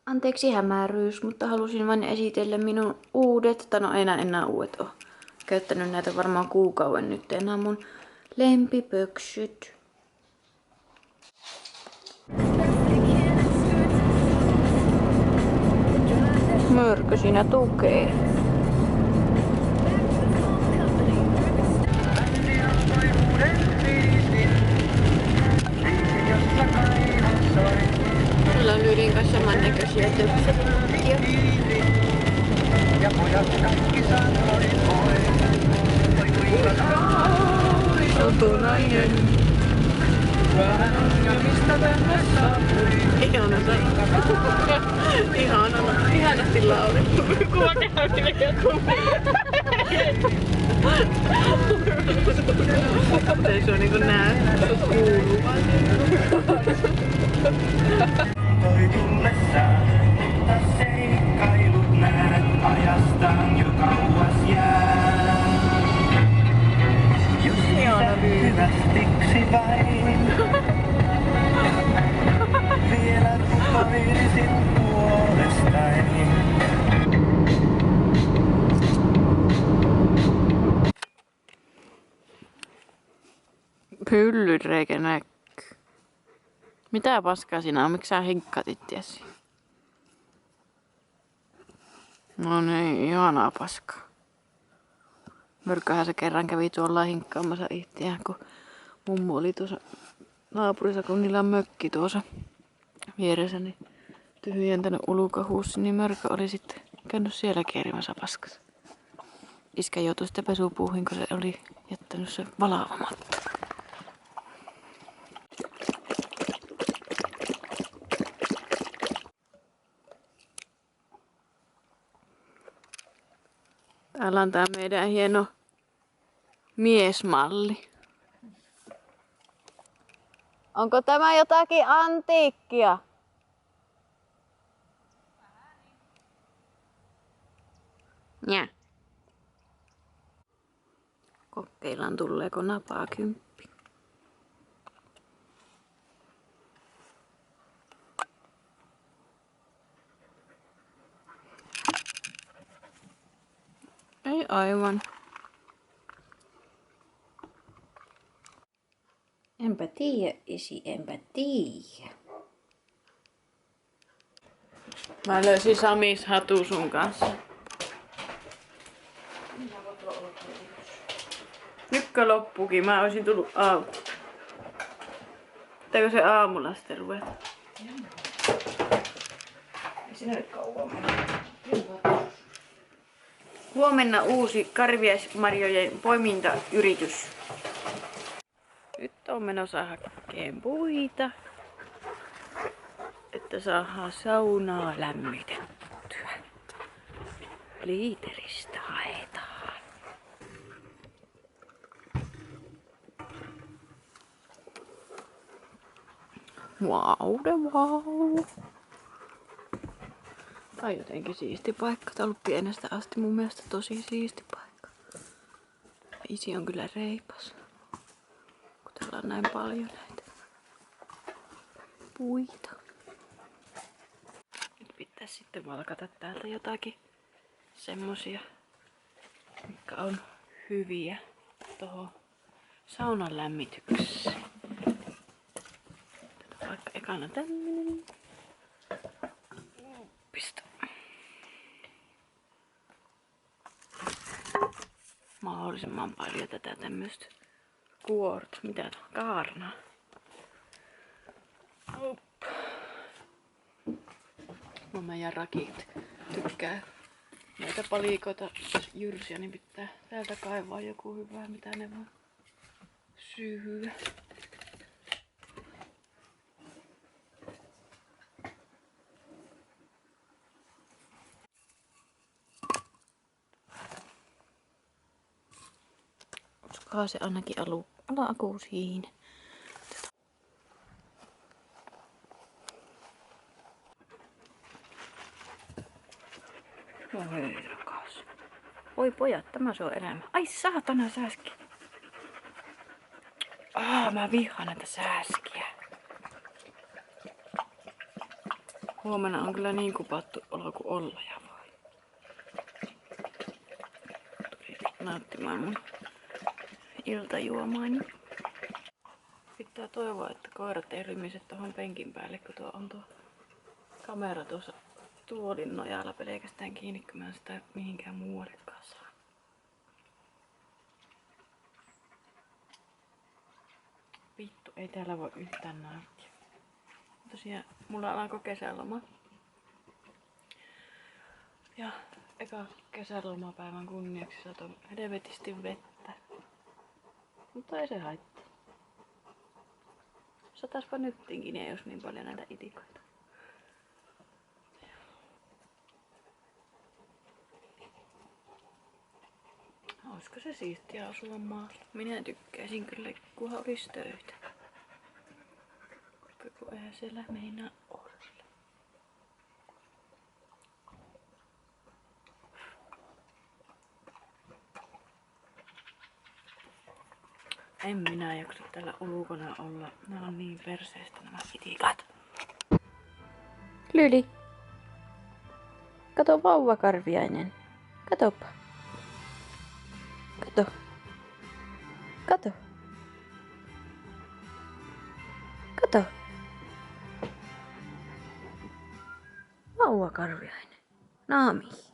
Anteeksi hämäryys, mutta halusin vain esitellä minun uudet, tai no ei enää uudet ole. Käyttänyt näitä varmaan kuukauden nyt. Nämä on mun lempipöksyt. Mörkö siinä tukee. Meillä on Lydin kanssa samannäköisiä töpsöpukkia. Ja pojat kaikki sanoi oi kuinka sotunainen. Vähän on ja mistä tänne saapui. Ihanasti laulettu. Kuva käynniä ei se on niinku nää, se kuuluu vaan toi tullessaan, mutta seikkailut näet ajastaan jo kauas jää. Jos isä hyvästiksi vain, vielä rukoilisin puolestani. Pyllyreikä näkyy. Mitä paskaa siinä on? Miksi sä hinkkaat itseäsi? No niin, ihanaa paskaa. Mörköhän se kerran kävi tuolla hinkkaamassa itseään, kun mummu oli tuossa naapurissa, kun niillä on mökki tuossa vieressä, niin tyhjentänyt ulkohuussi, niin Mörkö oli sitten käynyt siellä kierimässä paskassa. Iskä joutui sitten pesupuuhin, kun se oli jättänyt se valaamatta. Täällä on tää meidän hieno miesmalli. Onko tämä jotakin antiikkia? Nää. Kokeillaan tuleeko napaa 10. Ei aivan. Enpä tiedä, isi, enpä tiedä. Mä löysin Samis hatu sun kanssa. Nytkö loppukin? Mä oisin tullut auto. Pitääkö se aamulla sitten ruveta? Ei siinä nyt kauan mennä. Huomenna uusi karviaismarjojen poimintayritys. Nyt on menossa hakkeen puita, että saadaan saunaa lämmitettyä. Liiteristä haetaan. Vau. Tää on jotenkin siisti paikka. Tää on ollut pienestä asti mun mielestä tosi siisti paikka. Isi on kyllä reipas. Kun täällä on näin paljon näitä puita. Nyt pitäisi sitten valkata täältä jotakin semmosia, mitkä on hyviä tohon saunan lämmitykseen. Tätä vaikka ekana tämmönen. Pistä. Mahdollisimman paljon tätä tämmöstä mitä tää on? Kaarnaa. No meidän rakit tykkää näitä palikoita jyrsiä, niin pitää täältä kaivaa joku hyvä, mitä ne voi syödä. Olisikohan se ainakin alakuu siinä. No hei rakas. Oi pojat, tämä se on elämä. Ai saatana sääski. Mä vihaan näitä sääskiä. Huomenna on kyllä niin kupattu olo kuin olla ja voi. Tuli nauttimaan mun iltajuomaani. Pitää toivoa, että koirat ei rymise tuohon penkin päälle, kun tuo on tuo kamera tuossa tuolin nojalla pelkästään kiinni, kun mä en sitä mihinkään muuallekaan saa. Vittu, ei täällä voi yhtään nauttia. Tosiaan mulla alkoi kesäloma. Ja eka kesälomapäivän kunniaksi satoi helvetisti vettä. Mutta ei se haittaa. Sataspa nyttinkin, ei jos niin paljon näitä itikoita. Olisiko se siistiä asua maalla? Minä tykkäisin kyllä, kunhan olisi töitä. Kun eihän siellä meinaa olla. En minä jaksa täällä ulkona olla. Nämä on niin perseestä nämä itikat. Lyli. Kato vauvakarviainen. Katoppa. Kato. Kato. Kato. Vauvakarviainen. Naami.